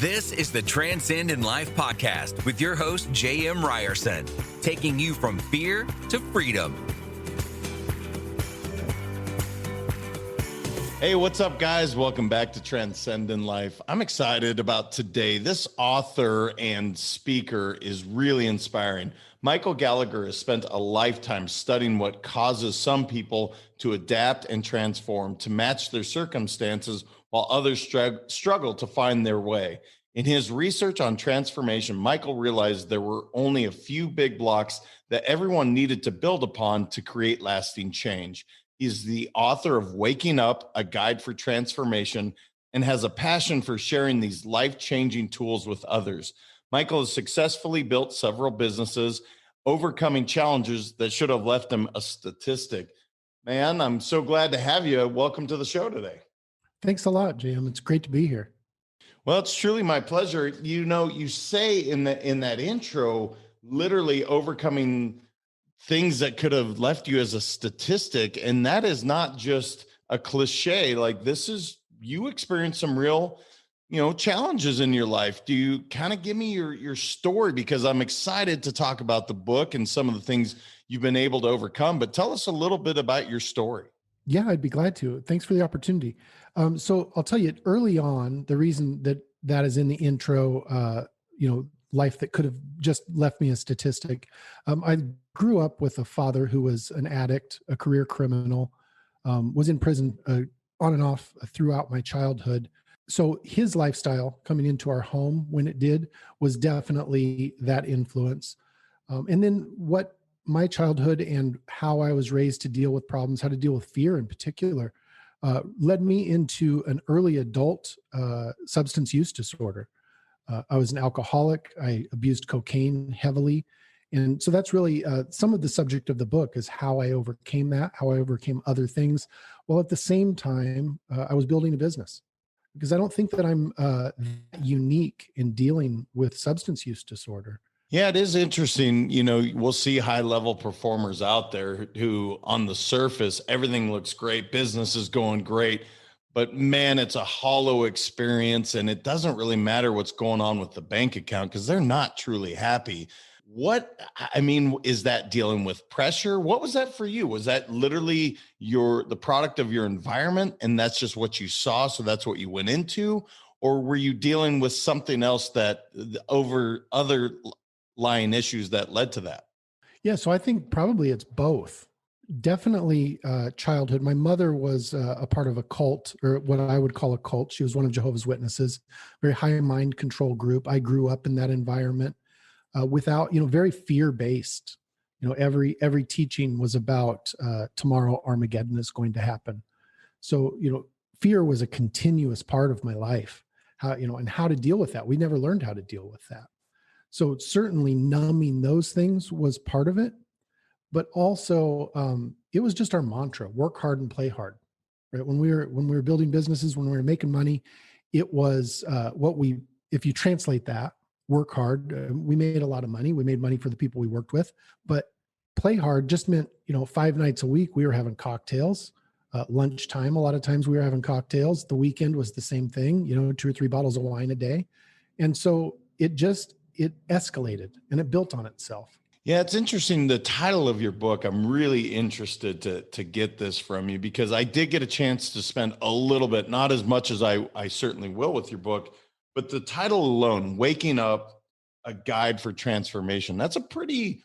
This is the Transcend in Life podcast with your host, J.M. Ryerson, taking you from fear to freedom. Hey, what's up, guys? Welcome back to Transcend in Life. I'm excited about today. This author and speaker is really inspiring. Michael Gallagher has spent a lifetime studying what causes some people to adapt and transform to match their circumstances while others struggle to find their way. In his research on transformation, Michael realized there were only a few big blocks that everyone needed to build upon to create lasting change. He's the author of Waking Up, A Guide for Transformation, and has a passion for sharing these life-changing tools with others. Michael has successfully built several businesses, overcoming challenges that should have left him a statistic. Man, I'm so glad to have you. Welcome to the show today. Thanks a lot, Jim. It's great to be here. Well, it's truly my pleasure. You know, you say in that intro, literally overcoming things that could have left you as a statistic. And that is not just a cliche. Like, this is, you experienced some real, challenges in your life. Do you kind of give me your story? Because I'm excited to talk about the book and some of the things you've been able to overcome, but tell us a little bit about your story. Yeah, I'd be glad to. Thanks for the opportunity. So I'll tell you early on, the reason that is in the intro, life that could have just left me a statistic. I grew up with a father who was an addict, a career criminal, was in prison on and off throughout my childhood. So his lifestyle coming into our home when it did was definitely that influence. And then what my childhood and how I was raised to deal with problems, how to deal with fear in particular, led me into an early adult substance use disorder. I was an alcoholic. I abused cocaine heavily. And so that's really some of the subject of the book is how I overcame that, how I overcame other things. While at the same time, I was building a business because I don't think that I'm unique in dealing with substance use disorder. Yeah, it is interesting. We'll see high level performers out there who on the surface, everything looks great. Business is going great. But man, it's a hollow experience, and it doesn't really matter what's going on with the bank account because they're not truly happy. Is that dealing with pressure? What was that for you? Was that literally the product of your environment, and that's just what you saw, so that's what you went into? Or were you dealing with something else that over other lying issues that led to that? Yeah, so I think probably it's both. Definitely childhood. My mother was a part of a cult, or what I would call a cult. She was one of Jehovah's Witnesses, very high mind control group. I grew up in that environment without, very fear-based. Every teaching was about tomorrow Armageddon is going to happen. So, fear was a continuous part of my life, and how to deal with that. We never learned how to deal with that. So certainly numbing those things was part of it. But also, it was just our mantra: work hard and play hard. Right? When we were building businesses, when we were making money, it was if you translate that, work hard. We made a lot of money. We made money for the people we worked with, but play hard just meant 5 nights a week we were having cocktails. Lunchtime, a lot of times we were having cocktails. The weekend was the same thing. 2 or 3 bottles of wine a day, and so it escalated and it built on itself. Yeah, it's interesting. The title of your book, I'm really interested to get this from you because I did get a chance to spend a little bit, not as much as I certainly will with your book, but the title alone, Waking Up, A Guide for Transformation. That's a pretty,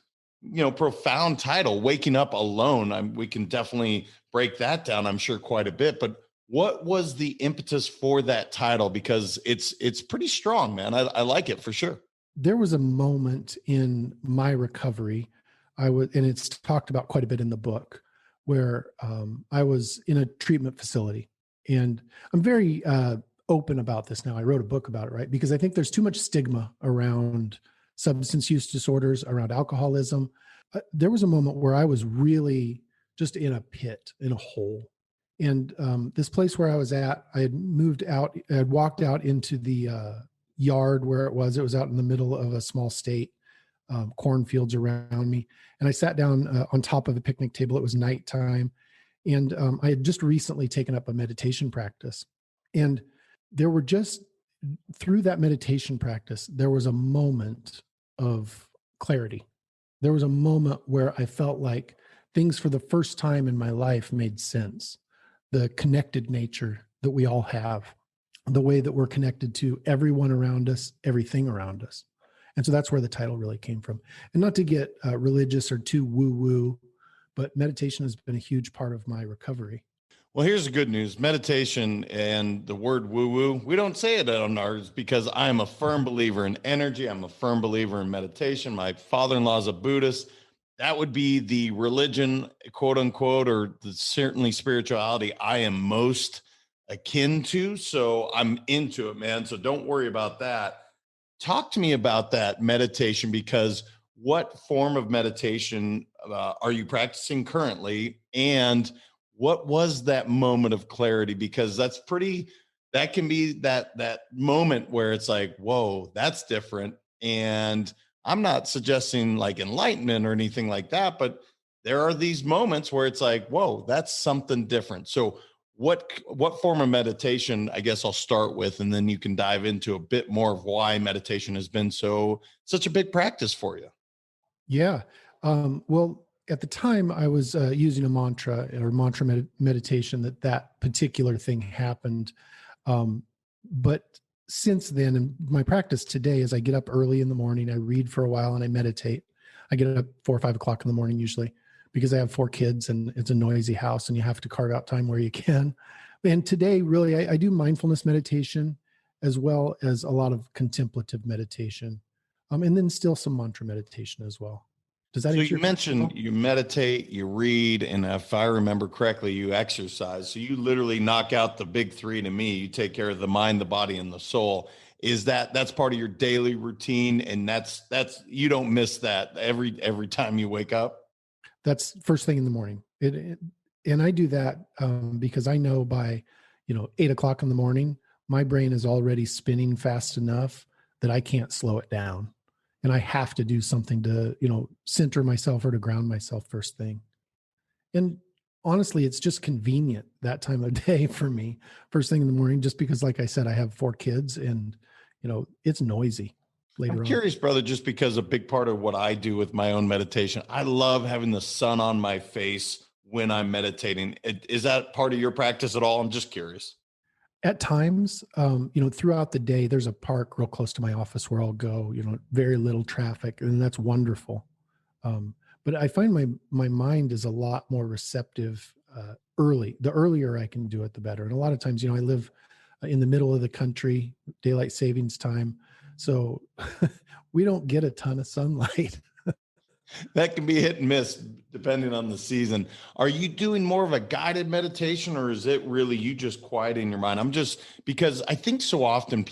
profound title, Waking Up Alone. We can definitely break that down, I'm sure, quite a bit. But what was the impetus for that title? Because it's pretty strong, man. I like it for sure. There was a moment in my recovery, and it's talked about quite a bit in the book, where I was in a treatment facility. And I'm very open about this now. I wrote a book about it, right? Because I think there's too much stigma around substance use disorders, around alcoholism. There was a moment where I was really just in a pit, in a hole. And this place where I was at, I had moved out, I had walked out into the yard where it was out in the middle of a small state, cornfields around me. And I sat down on top of a picnic table. It was nighttime. And I had just recently taken up a meditation practice. And there were just through that meditation practice, there was a moment of clarity. There was a moment where I felt like things for the first time in my life made sense. The connected nature that we all have, the way that we're connected to everyone around us, everything around us. And so that's where the title really came from. And not to get religious or too woo-woo, but meditation has been a huge part of my recovery. Well, here's the good news. Meditation and the word woo-woo, we don't say it on ours because I'm a firm believer in energy. I'm a firm believer in meditation. My father-in-law is a Buddhist. That would be the religion, quote unquote, or certainly spirituality I am most akin to. So I'm into it, man. So don't worry about that. Talk to me about that meditation, because what form of meditation are you practicing currently? And what was that moment of clarity? Because that can be that moment where it's like, whoa, that's different. And I'm not suggesting like enlightenment or anything like that, but there are these moments where it's like, whoa, that's something different. So what form of meditation, I guess I'll start with, and then you can dive into a bit more of why meditation has been such a big practice for you. Yeah. Well, at the time I was using a mantra or meditation that particular thing happened. But since then, in my practice today is I get up early in the morning, I read for a while and I meditate. I get up 4 or 5 o'clock in the morning usually because I have 4 kids and it's a noisy house and you have to carve out time where you can. And today, really, I do mindfulness meditation as well as a lot of contemplative meditation. And then still some mantra meditation as well. Does that So answer you your question? mentioned you meditate, you read, and if I remember correctly, you exercise. So you literally knock out the big three to me. You take care of the mind, the body, and the soul. Is that's part of your daily routine? And that's you don't miss that every time you wake up? That's first thing in the morning. And I do that because I know by 8 o'clock in the morning, my brain is already spinning fast enough that I can't slow it down, and I have to do something to center myself or to ground myself first thing. And honestly, it's just convenient that time of day for me, first thing in the morning, just because, like I said, I have 4 kids, and it's noisy I'm later on. curious, brother, just because a big part of what I do with my own meditation, I love having the sun on my face when I'm meditating. Is that part of your practice at all? I'm just curious. At times, throughout the day, there's a park real close to my office where I'll go, very little traffic, and that's wonderful. But I find my mind is a lot more receptive early. The earlier I can do it, the better. And a lot of times, I live in the middle of the country, daylight savings time. So we don't get a ton of sunlight. That can be hit and miss depending on the season. Are you doing more of a guided meditation, or is it really you just quieting your mind? I'm just, because I think so often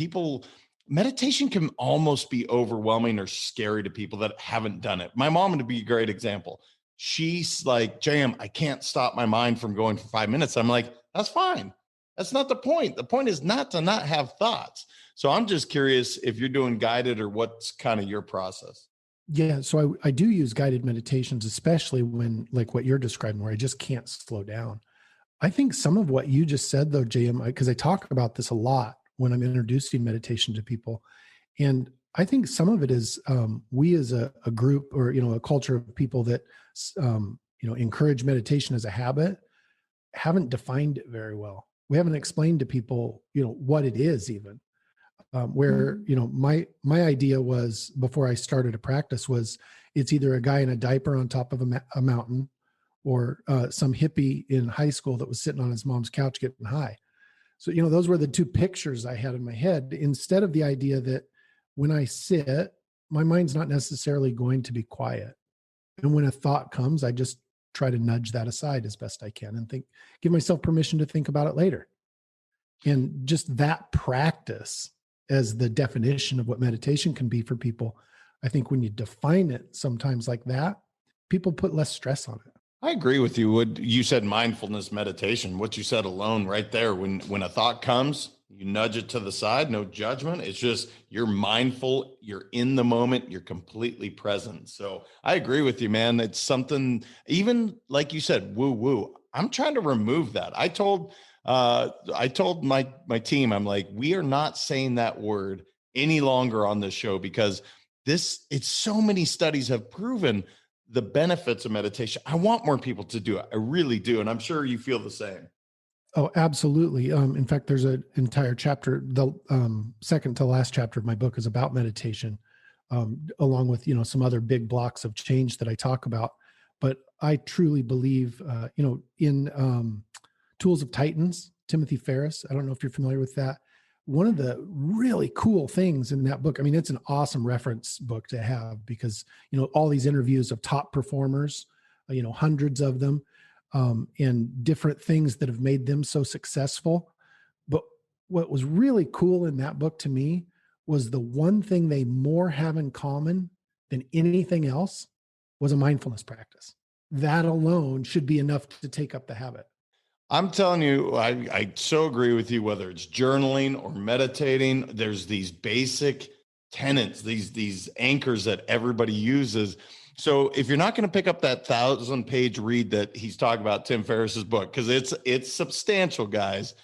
meditation can almost be overwhelming or scary to people that haven't done it. My mom would be a great example. She's like, Jam, I can't stop my mind from going for 5 minutes. I'm like, that's fine. That's not the point. The point is not to not have thoughts. So I'm just curious if you're doing guided or what's kind of your process. Yeah, so I do use guided meditations, especially when, like what you're describing, where I just can't slow down. I think some of what you just said, though, JM, because I talk about this a lot when I'm introducing meditation to people, and I think some of it is we as a group, or a culture of people that encourage meditation as a habit, haven't defined it very well. We haven't explained to people what it is even. Where my idea was, before I started a practice, was it's either a guy in a diaper on top of a mountain, or some hippie in high school that was sitting on his mom's couch getting high. So those were the 2 pictures I had in my head, instead of the idea that when I sit, my mind's not necessarily going to be quiet, and when a thought comes, I just try to nudge that aside as best I can and give myself permission to think about it later. And just that practice as the definition of what meditation can be for people, I think when you define it sometimes like that, people put less stress on it. I agree with you. What you said, mindfulness meditation, what you said alone right there, when a thought comes, you nudge it to the side, no judgment. It's just, you're mindful, you're in the moment, you're completely present. So I agree with you, man. It's something, even like you said, woo woo. I'm trying to remove that. I told I told my team, I'm like, we are not saying that word any longer on this show because it's so many studies have proven the benefits of meditation. I want more people to do it. I really do. And I'm sure you feel the same. Oh, absolutely. In fact, there's an entire chapter. The second to last chapter of my book is about meditation, along with some other big blocks of change that I talk about. But I truly believe, in Tools of Titans, Timothy Ferriss. I don't know if you're familiar with that. One of the really cool things in that book, I mean, it's an awesome reference book to have because, all these interviews of top performers, hundreds of them, and different things that have made them so successful. But what was really cool in that book to me was the one thing they more have in common than anything else was a mindfulness practice. That alone should be enough to take up the habit. I'm telling you, I so agree with you, whether it's journaling or meditating, there's these basic tenets, these anchors that everybody uses. So if you're not going to pick up that 1,000-page read that he's talking about, Tim Ferriss's book, because it's substantial, guys,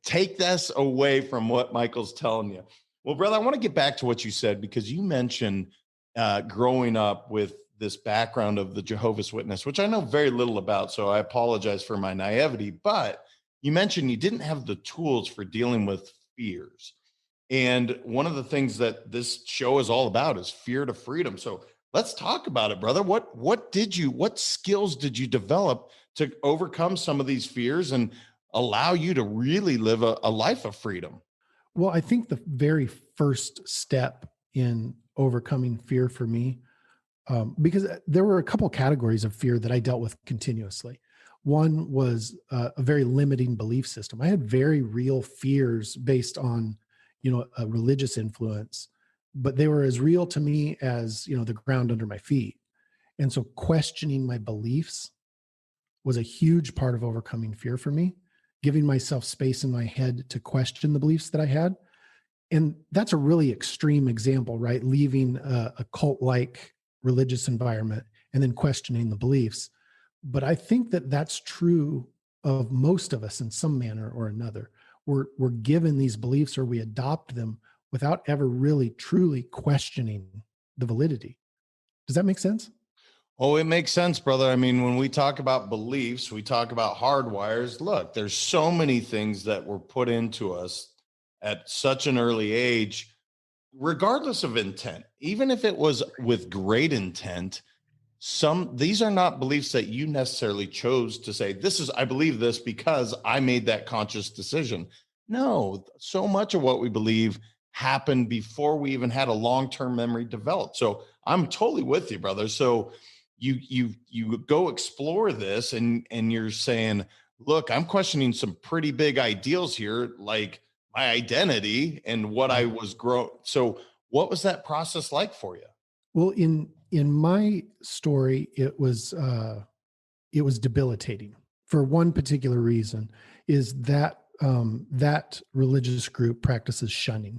take this away from what Michael's telling you. Well, brother, I want to get back to what you said because you mentioned growing up with this background of the Jehovah's Witness, which I know very little about, so I apologize for my naivety, but you mentioned you didn't have the tools for dealing with fears. And one of the things that this show is all about is fear to freedom. So let's talk about it, brother. What skills did you develop to overcome some of these fears and allow you to really live a life of freedom? Well, I think the very first step in overcoming fear for me, because there were a couple categories of fear that I dealt with continuously. One was a very limiting belief system. I had very real fears based on, a religious influence, but they were as real to me as, the ground under my feet. And so questioning my beliefs was a huge part of overcoming fear for me, giving myself space in my head to question the beliefs that I had. And that's a really extreme example, right? Leaving a cult-like religious environment and then questioning the beliefs. But I think that that's true of most of us in some manner or another. We're given these beliefs or we adopt them without ever really truly questioning the validity. Does that make sense? Oh, it makes sense, brother. I mean, when we talk about beliefs, we talk about hardwires. Look, there's so many things that were put into us at such an early age, regardless of intent, even if it was with great intent. These are not beliefs that you necessarily chose to say, I believe this because I made that conscious decision. No, so much of what we believe happened before we even had a long-term memory developed. So I'm totally with you, brother. So you go explore this and you're saying, look, I'm questioning some pretty big ideals here, like my identity and what I was grown. So what was that process like for you? Well, in my story, it was debilitating for one particular reason, is that that religious group practices shunning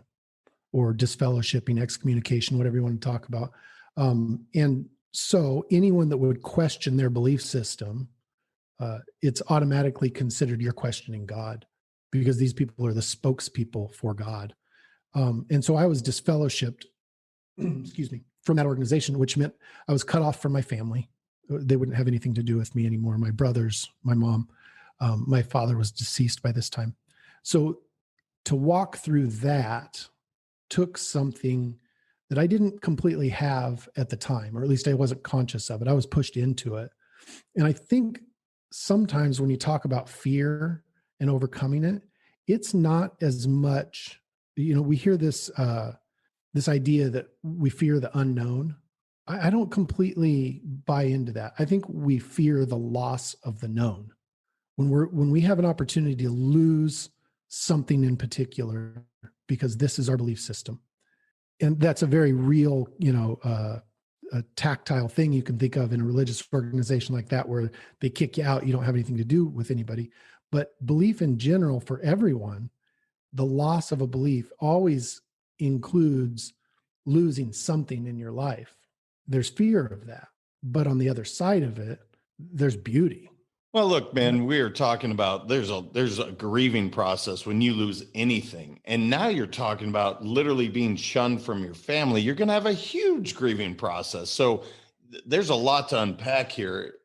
or disfellowshipping, excommunication, whatever you want to talk about. And so anyone that would question their belief system, it's automatically considered you're questioning God because these people are the spokespeople for God. And so I was disfellowshipped, excuse me, from that organization, which meant I was cut off from my family. They wouldn't have anything to do with me anymore. My brothers, my mom, my father was deceased by this time. So to walk through that took something that I didn't completely have at the time, or at least I wasn't conscious of it. I was pushed into it. And I think sometimes when you talk about fear and overcoming it, it's not as much, we hear this idea that we fear the unknown. I don't completely buy into that. I think we fear the loss of the known. When we have an opportunity to lose something in particular, because this is our belief system. And that's a very real, a tactile thing you can think of in a religious organization like that, where they kick you out, you don't have anything to do with anybody. But belief in general for everyone, the loss of a belief always includes losing something in your life. There's fear of that. But on the other side of it, there's beauty. Well, look, man, we are talking about there's a grieving process when you lose anything. And now you're talking about literally being shunned from your family. You're going to have a huge grieving process. So there's a lot to unpack here.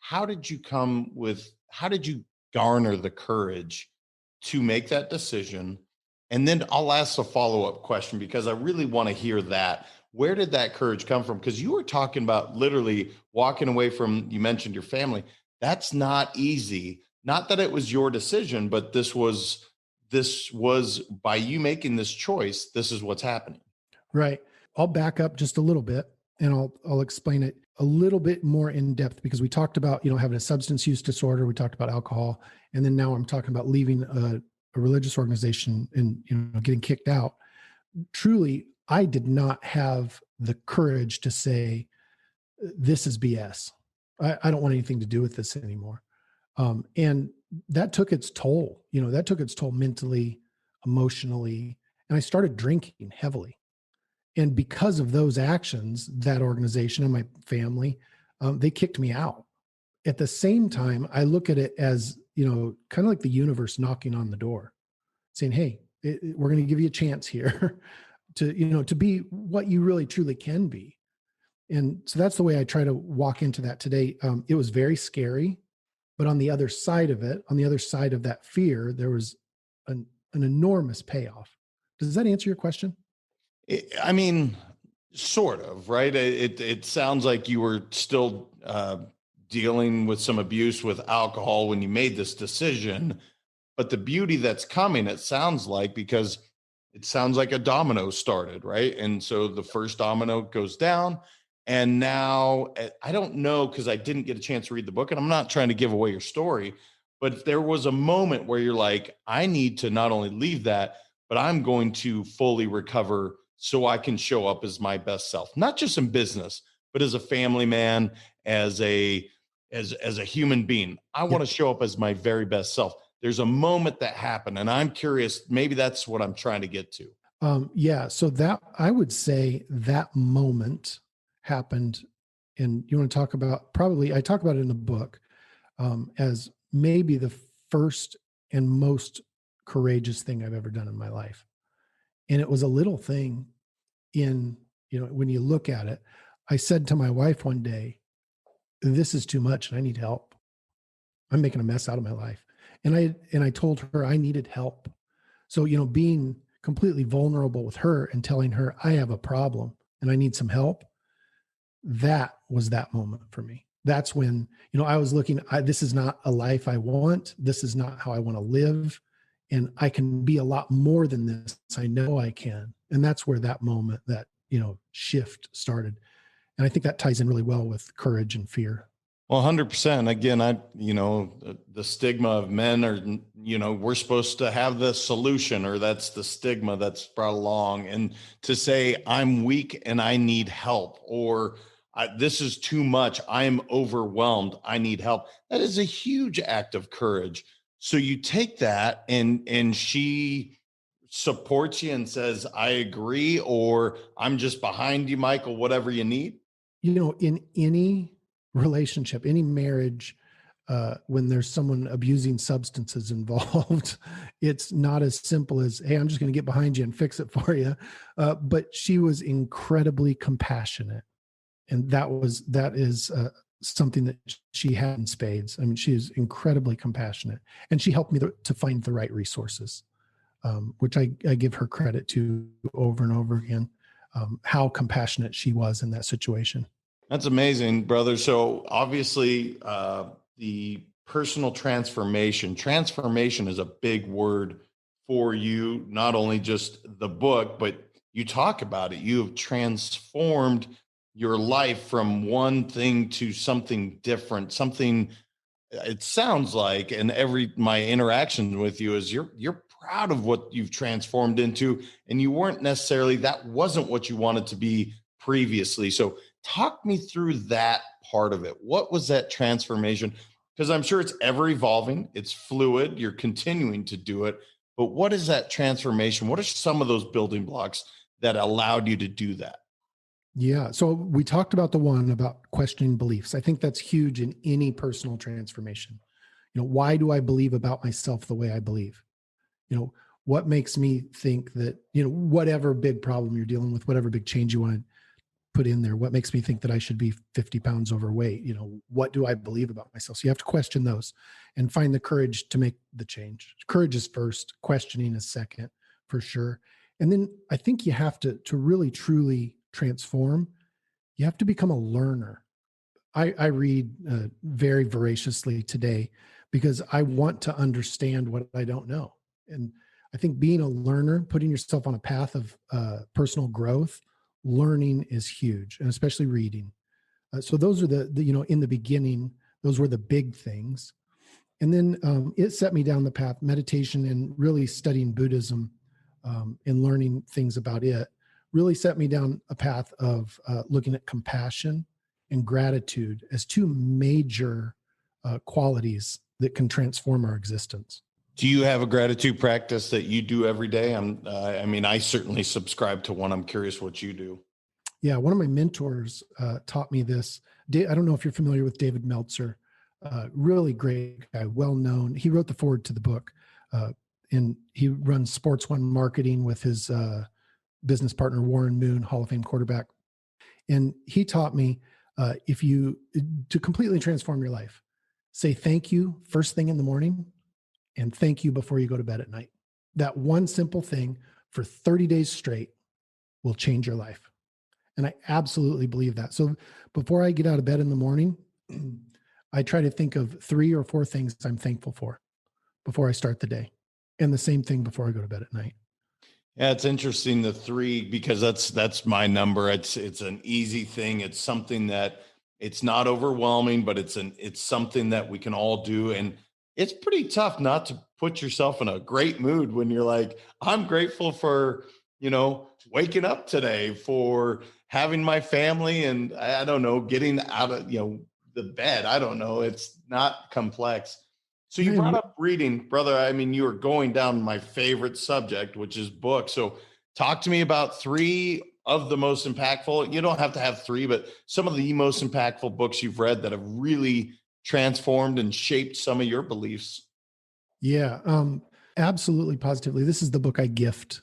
How did you garner the courage to make that decision? And then I'll ask a follow-up question because I really want to hear that. Where did that courage come from? Because you were talking about literally walking away from, you mentioned your family. That's not easy. Not that it was your decision, but this was by you making this choice. This is what's happening. Right. I'll back up just a little bit and I'll explain it a little bit more in depth because we talked about, having a substance use disorder. We talked about alcohol. And then now I'm talking about leaving a religious organization and, getting kicked out. Truly, I did not have the courage to say, this is BS. I don't want anything to do with this anymore. And that took its toll, that took its toll mentally, emotionally. And I started drinking heavily. And because of those actions, that organization and my family, they kicked me out. At the same time, I look at it as, kind of like the universe knocking on the door saying, hey, we're going to give you a chance here to be what you really truly can be. And so that's the way I try to walk into that today. It was very scary, but on the other side of it, on the other side of that fear, there was an enormous payoff. Does that answer your question? I mean, sort of, right? It sounds like you were still dealing with some abuse with alcohol when you made this decision, but the beauty that's coming, it sounds like, because it sounds like a domino started, right? And so the first domino goes down. And now I don't know, because I didn't get a chance to read the book, and I'm not trying to give away your story, but if there was a moment where you're like, I need to not only leave that, but I'm going to fully recover so I can show up as my best self, not just in business, but as a family man, as a human being. I want to show up as my very best self. There's a moment that happened, and I'm curious, maybe that's what I'm trying to get to. So that I would say that moment happened, and you want to talk about, probably I talk about it in the book as maybe the first and most courageous thing I've ever done in my life. And it was a little thing when you look at it. I said to my wife one day, this is too much and I need help. I'm making a mess out of my life. And I told her I needed help. So, being completely vulnerable with her and telling her I have a problem and I need some help, that was that moment for me. That's when, I was looking, this is not a life I want. This is not how I want to live. And I can be a lot more than this. I know I can. And that's where that moment, that, shift started. And I think that ties in really well with courage and fear. Well, 100%. Again, the stigma of men are, we're supposed to have the solution, or that's the stigma that's brought along. And to say I'm weak and I need help, or this is too much, I'm overwhelmed, I need help. That is a huge act of courage. So you take that and she supports you and says, I agree, or I'm just behind you, Michael, whatever you need. In any relationship, any marriage, when there's someone abusing substances involved, it's not as simple as, hey, I'm just going to get behind you and fix it for you. But she was incredibly compassionate. And that is something that she had in spades. I mean, she is incredibly compassionate, and she helped me to find the right resources, which I give her credit to over and over again, how compassionate she was in that situation. That's amazing, brother. So obviously, the personal transformation is a big word for you, not only just the book, but you talk about it. You have transformed your life from one thing to something different, something it sounds like, and my interaction with you is you're proud of what you've transformed into, and you weren't necessarily, that wasn't what you wanted to be previously. So talk me through that part of it. What was that transformation? Because I'm sure it's ever evolving, it's fluid, you're continuing to do it, but what is that transformation? What are some of those building blocks that allowed you to do that? Yeah. So we talked about the one about questioning beliefs. I think that's huge in any personal transformation. Why do I believe about myself the way I believe? What makes me think that, whatever big problem you're dealing with, whatever big change you want to put in there, what makes me think that I should be 50 pounds overweight? What do I believe about myself? So you have to question those and find the courage to make the change. Courage is first, questioning is second, for sure. And then I think you have to really truly transform. You have to become a learner. I read very voraciously today because I want to understand what I don't know. And I think being a learner, putting yourself on a path of personal growth, learning is huge, and especially reading. So those are the in the beginning, those were the big things. And then it set me down the path, meditation and really studying Buddhism and learning things about it, really set me down a path of looking at compassion and gratitude as two major qualities that can transform our existence. Do you have a gratitude practice that you do every day? I certainly subscribe to one. I'm curious what you do. Yeah, one of my mentors taught me this. I don't know if you're familiar with David Meltzer, really great guy, well known. He wrote the foreword to the book, and he runs Sports One marketing with his business partner Warren Moon, Hall of Fame quarterback. And he taught me to completely transform your life, say thank you first thing in the morning and thank you before you go to bed at night. That one simple thing for 30 days straight will change your life. And I absolutely believe that. So before I get out of bed in the morning, I try to think of 3 or 4 things I'm thankful for before I start the day. And the same thing before I go to bed at night. Yeah, it's interesting, the 3, because that's my number. It's an easy thing. It's something that it's not overwhelming, but it's something that we can all do. And it's pretty tough not to put yourself in a great mood when you're like, I'm grateful for, waking up today, for having my family, and I don't know, getting out of, the bed. I don't know. It's not complex. So you brought up reading, brother. You are going down my favorite subject, which is books. So talk to me about 3 of the most impactful. You don't have to have 3, but some of the most impactful books you've read that have really transformed and shaped some of your beliefs. Yeah, absolutely, positively. This is the book I gift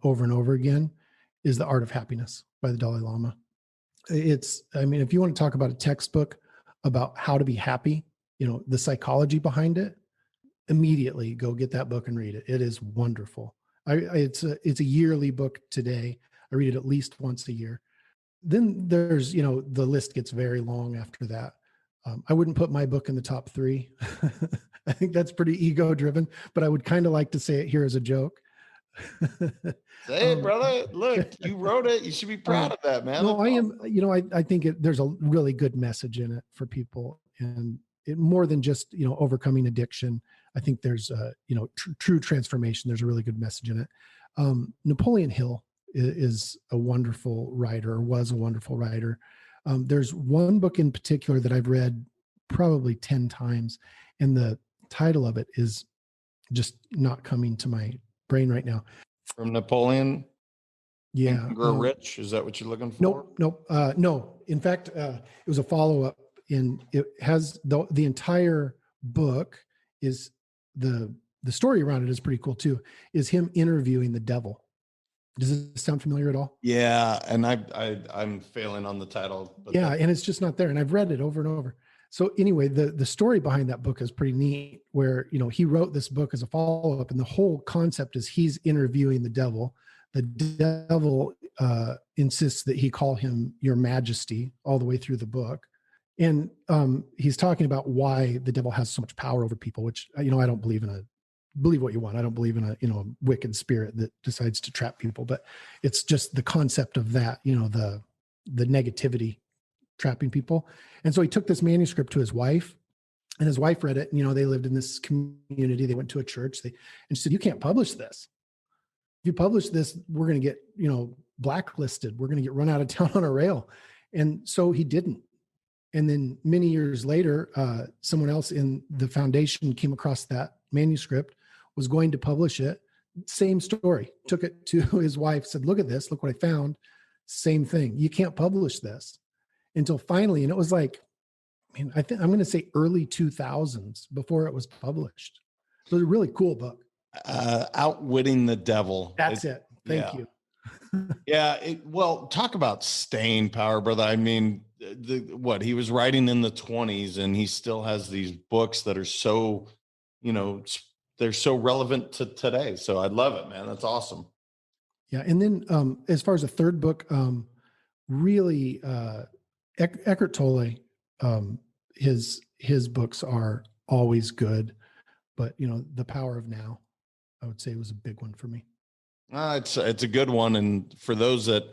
over and over again, is The Art of Happiness by the Dalai Lama. If you want to talk about a textbook about how to be happy, the psychology behind it, immediately go get that book and read it. It is wonderful. It's a yearly book today. I read it at least once a year. Then there's, the list gets very long after that. I wouldn't put my book in the top 3. I think that's pretty ego driven, but I would kind of like to say it here as a joke. Say it, brother. Look, you wrote it. You should be proud of that, man. No, I am. I think there's a really good message in it for people, and it more than just overcoming addiction. I think there's true transformation. There's a really good message in it. Napoleon Hill is a wonderful writer, or was a wonderful writer. There's one book in particular that I've read probably 10 times, and the title of it is just not coming to my brain right now. From Napoleon? Yeah. Grow Rich? Is that what you're looking for? Nope. No. In fact, it was a follow-up, and it has the entire book is the story around it is pretty cool too, is him interviewing the devil. Does this sound familiar at all? Yeah. And I'm failing on the title. But yeah. And it's just not there. And I've read it over and over. So anyway, the story behind that book is pretty neat, where, he wrote this book as a follow-up, and the whole concept is he's interviewing the devil. The devil insists that he call him Your Majesty all the way through the book. And he's talking about why the devil has so much power over people, which, I don't believe in believe what you want. I don't believe in a wicked spirit that decides to trap people, but it's just the concept of that, the negativity trapping people. And so he took this manuscript to his wife, and his wife read it. They lived in this community. They went to a church. And she said, "You can't publish this. If you publish this, we're going to get, blacklisted. We're going to get run out of town on a rail." And so he didn't. And then many years later, someone else in the foundation came across that manuscript, was going to publish it. Same story. Took it to his wife, said, "Look at this. Look what I found." same thing. You can't publish this until finally, and it was like, man, I think I'm going to say early 2000s before it was published. So it's a really cool book. Outwitting the Devil. That's it. Thank you. Yeah. Well, talk about staying power, brother. I mean, what he was writing in the 20s, and he still has these books that are so, they're so relevant to today. So I love it, man. That's awesome. Yeah. And then as far as a third book, really Eckhart Tolle, his books are always good, but The Power of Now, I would say, was a big one for me. It's a good one. And for those that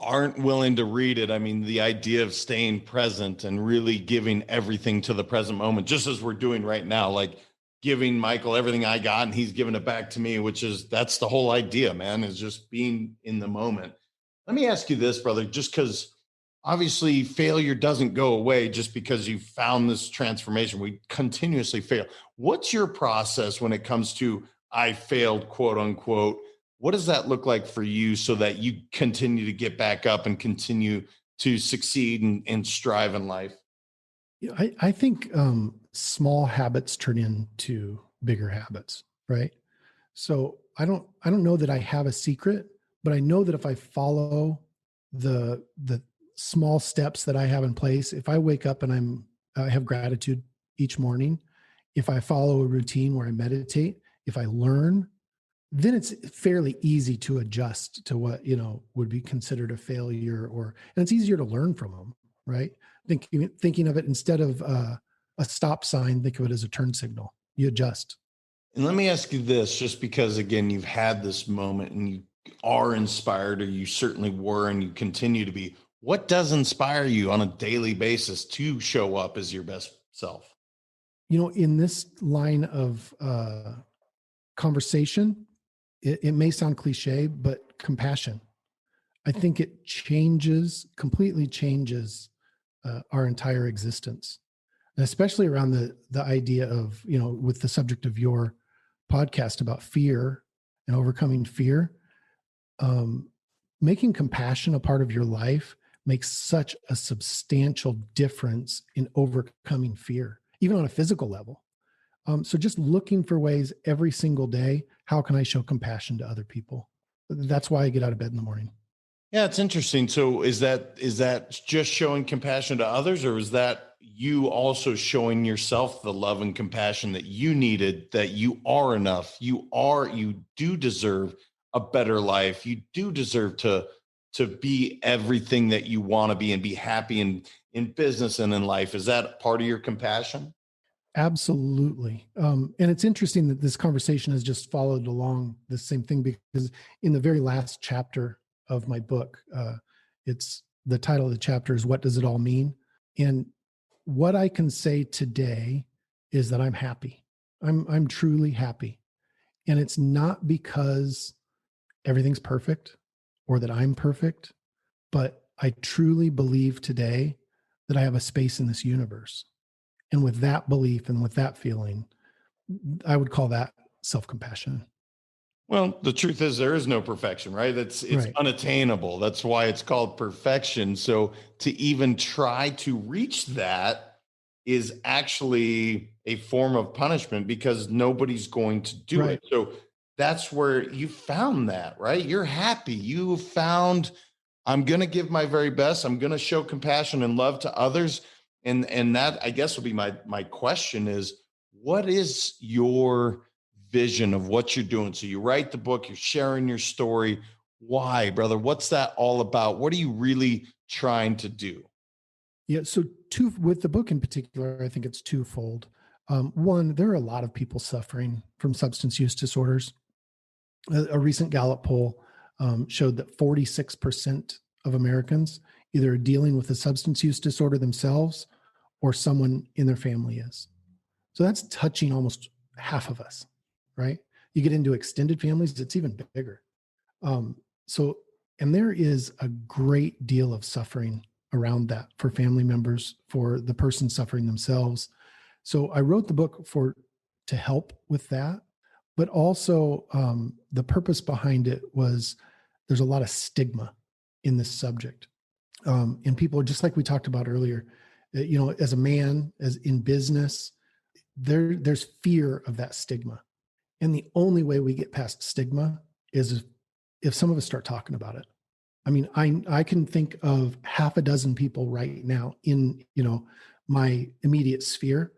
aren't willing to read it, I mean, the idea of staying present and really giving everything to the present moment, just as we're doing right now, like giving Michael everything I got and he's giving it back to me, that's the whole idea, man, is just being in the moment. Let me ask you this, brother, just because obviously failure doesn't go away just because you found this transformation. We continuously fail. What's your process when it comes to I failed, quote unquote? What does that look like for you so that you continue to get back up and continue to succeed and strive in life? I think small habits turn into bigger habits, right? So I don't know that I have a secret, but I know that if I follow the small steps that I have in place, if I wake up and I have gratitude each morning, if I follow a routine where I meditate, if I learn, then it's fairly easy to adjust to what, would be considered a failure, and it's easier to learn from them, right? Thinking of it instead of a stop sign, think of it as a turn signal. You adjust. And let me ask you this, just because, again, you've had this moment and you are inspired, or you certainly were, and you continue to be. What does inspire you on a daily basis to show up as your best self? In this line of conversation, it may sound cliche, but compassion. I think it completely changes our entire existence, and especially around the idea of, with the subject of your podcast about fear and overcoming fear, making compassion a part of your life makes such a substantial difference in overcoming fear, even on a physical level. So just looking for ways every single day, how can I show compassion to other people? That's why I get out of bed in the morning. Yeah, it's interesting. So is that just showing compassion to others, or is that you also showing yourself the love and compassion that you needed, that you are enough, you do deserve a better life, you do deserve to be everything that you want to be and be happy in business and in life? Is that part of your compassion? Absolutely. And it's interesting that this conversation has just followed along the same thing, because in the very last chapter of my book, it's the title of the chapter is "What Does It All Mean?" And what I can say today is that I'm happy. I'm truly happy. And it's not because everything's perfect or that I'm perfect, but I truly believe today that I have a space in this universe. And with that belief and with that feeling, I would call that self-compassion. Well, the truth is there is no perfection, right? It's Right. unattainable. That's why it's called perfection. So to even try to reach that is actually a form of punishment, because nobody's going to do Right. it. So that's where you found that, right? You're happy. You found, I'm going to give my very best. I'm going to show compassion and love to others. And that, I guess, will be my question is, what is your vision of what you're doing? So you write the book, you're sharing your story. Why, brother? What's that all about? What are you really trying to do? Yeah. So with the book in particular, I think it's twofold. One, there are a lot of people suffering from substance use disorders. A recent Gallup poll showed that 46% of Americans either are dealing with a substance use disorder themselves or someone in their family is. So that's touching almost half of us, right? You get into extended families, it's even bigger. And there is a great deal of suffering around that for family members, for the person suffering themselves. So I wrote the book to help with that, but also the purpose behind it was there's a lot of stigma in this subject. And people, just like we talked about earlier, as a man, as in business, there's fear of that stigma. And the only way we get past stigma is if some of us start talking about it. I mean, I can think of half a dozen people right now in, my immediate sphere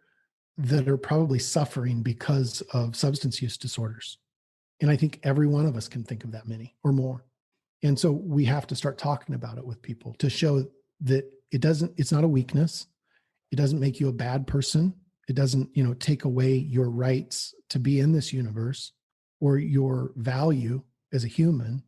that are probably suffering because of substance use disorders. And I think every one of us can think of that many or more. And so we have to start talking about it with people to show that it's not a weakness. It doesn't make you a bad person. It doesn't, take away your rights to be in this universe or your value as a human,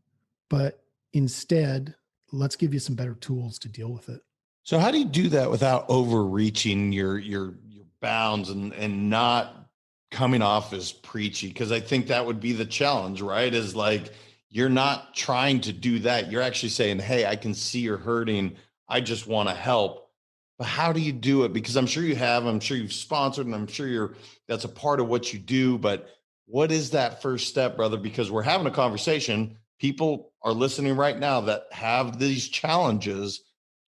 but instead, let's give you some better tools to deal with it. So how do you do that without overreaching your bounds and not coming off as preachy? Because I think that would be the challenge, right? Is like, you're not trying to do that. You're actually saying, hey, I can see you're hurting. I just want to help. But how do you do it? Because I'm sure you've sponsored, and I'm sure that's a part of what you do. But what is that first step, brother? Because we're having a conversation. People are listening right now that have these challenges.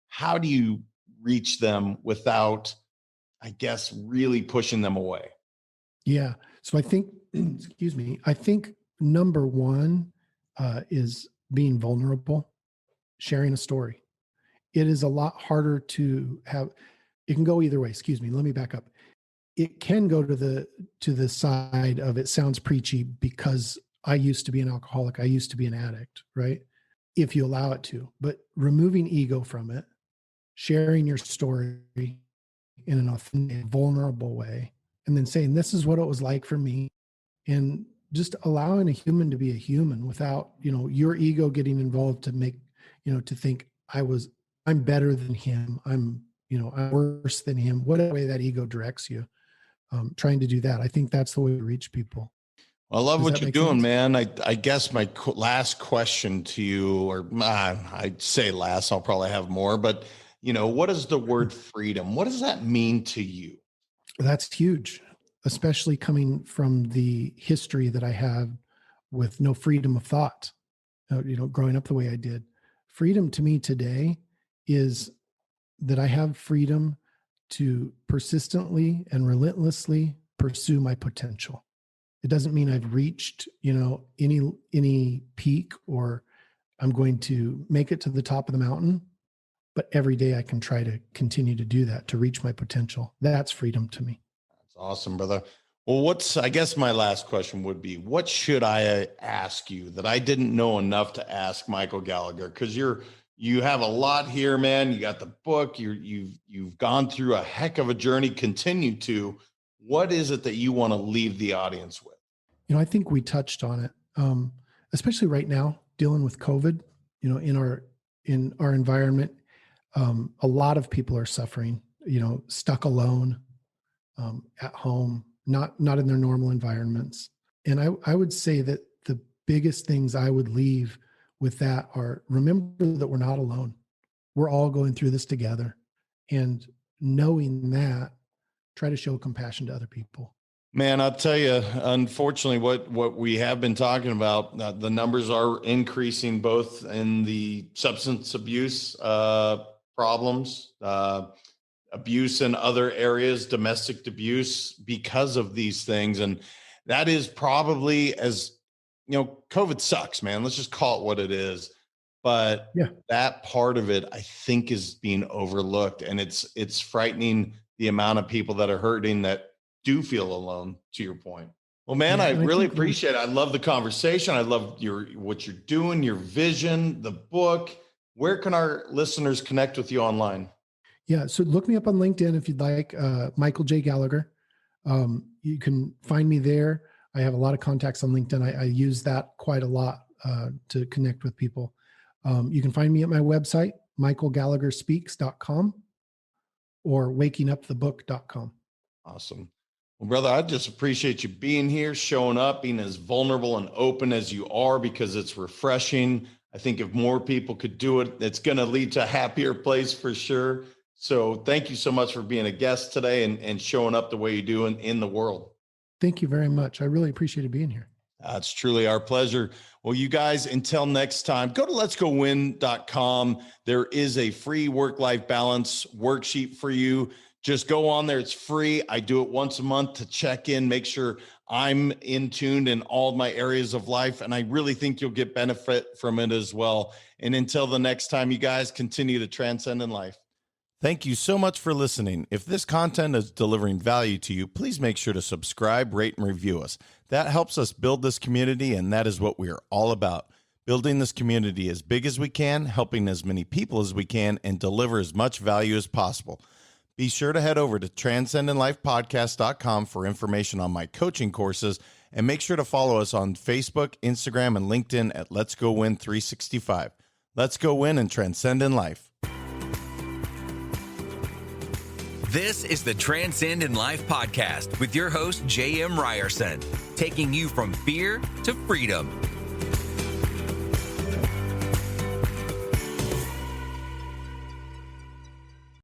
How do you reach them without, I guess, really pushing them away? Yeah. So I think, I think number one is being vulnerable, sharing a story. It is a lot harder to have. It can go either way. Let me back up. It can go to the side of it sounds preachy because I used to be an alcoholic. I used to be an addict, right? If you allow it to, but removing ego from it, sharing your story in an authentic, vulnerable way, and then saying, this is what it was like for me. And just allowing a human to be a human without, your ego getting involved to make, to think I'm better than him. I'm worse than him, whatever way that ego directs you, trying to do that. I think that's the way to reach people. I love what you're doing, man. I guess my last question to you, or I'd say last, I'll probably have more, but what is the word freedom? What does that mean to you? That's huge, especially coming from the history that I have with no freedom of thought, growing up the way I did. Freedom to me today is that I have freedom to persistently and relentlessly pursue my potential. It doesn't mean I've reached, any peak or I'm going to make it to the top of the mountain, but every day I can try to continue to do that, to reach my potential. That's freedom to me. That's awesome, brother. Well, I guess my last question would be, what should I ask you that I didn't know enough to ask Michael Gallagher? Because you have a lot here, man. You got the book. You've gone through a heck of a journey. Continue to. What is it that you want to leave the audience with? I think we touched on it, especially right now, dealing with COVID. In our environment, a lot of people are suffering. Stuck alone, at home, not in their normal environments. And I would say that the biggest things I would leave with that are, remember that we're not alone. We're all going through this together. And knowing that, try to show compassion to other people. Man, I'll tell you, unfortunately, what we have been talking about, the numbers are increasing both in the substance abuse problems, abuse in other areas, domestic abuse because of these things. And that is probably, as COVID sucks, man. Let's just call it what it is. But yeah, that part of it, I think, is being overlooked. And it's frightening, the amount of people that are hurting that do feel alone, to your point. Well, man, I really appreciate it. I love the conversation. I love what you're doing, your vision, the book. Where can our listeners connect with you online? Yeah. So look me up on LinkedIn if you'd like, Michael J. Gallagher. You can find me there. I have a lot of contacts on LinkedIn. I use that quite a lot to connect with people. You can find me at my website, michaelgallagherspeaks.com or wakingupthebook.com. Awesome. Well, brother, I just appreciate you being here, showing up, being as vulnerable and open as you are, because it's refreshing. I think if more people could do it, it's going to lead to a happier place for sure. So thank you so much for being a guest today and showing up the way you do in the world. Thank you very much. I really appreciated being here. It's truly our pleasure. Well, you guys, until next time, go to letsgowin.com. There is a free work-life balance worksheet for you. Just go on there. It's free. I do it once a month to check in, make sure I'm in tuned in all of my areas of life. And I really think you'll get benefit from it as well. And until the next time, you guys continue to transcend in life. Thank you so much for listening. If this content is delivering value to you, please make sure to subscribe, rate, and review us. That helps us build this community, and that is what we are all about. Building this community as big as we can, helping as many people as we can, and deliver as much value as possible. Be sure to head over to transcendentLifePodcast.com for information on my coaching courses, and make sure to follow us on Facebook, Instagram, and LinkedIn at Let's Go Win 365. Let's go win and transcend in life. This is the Transcend in Life podcast with your host, J.M. Ryerson, taking you from fear to freedom.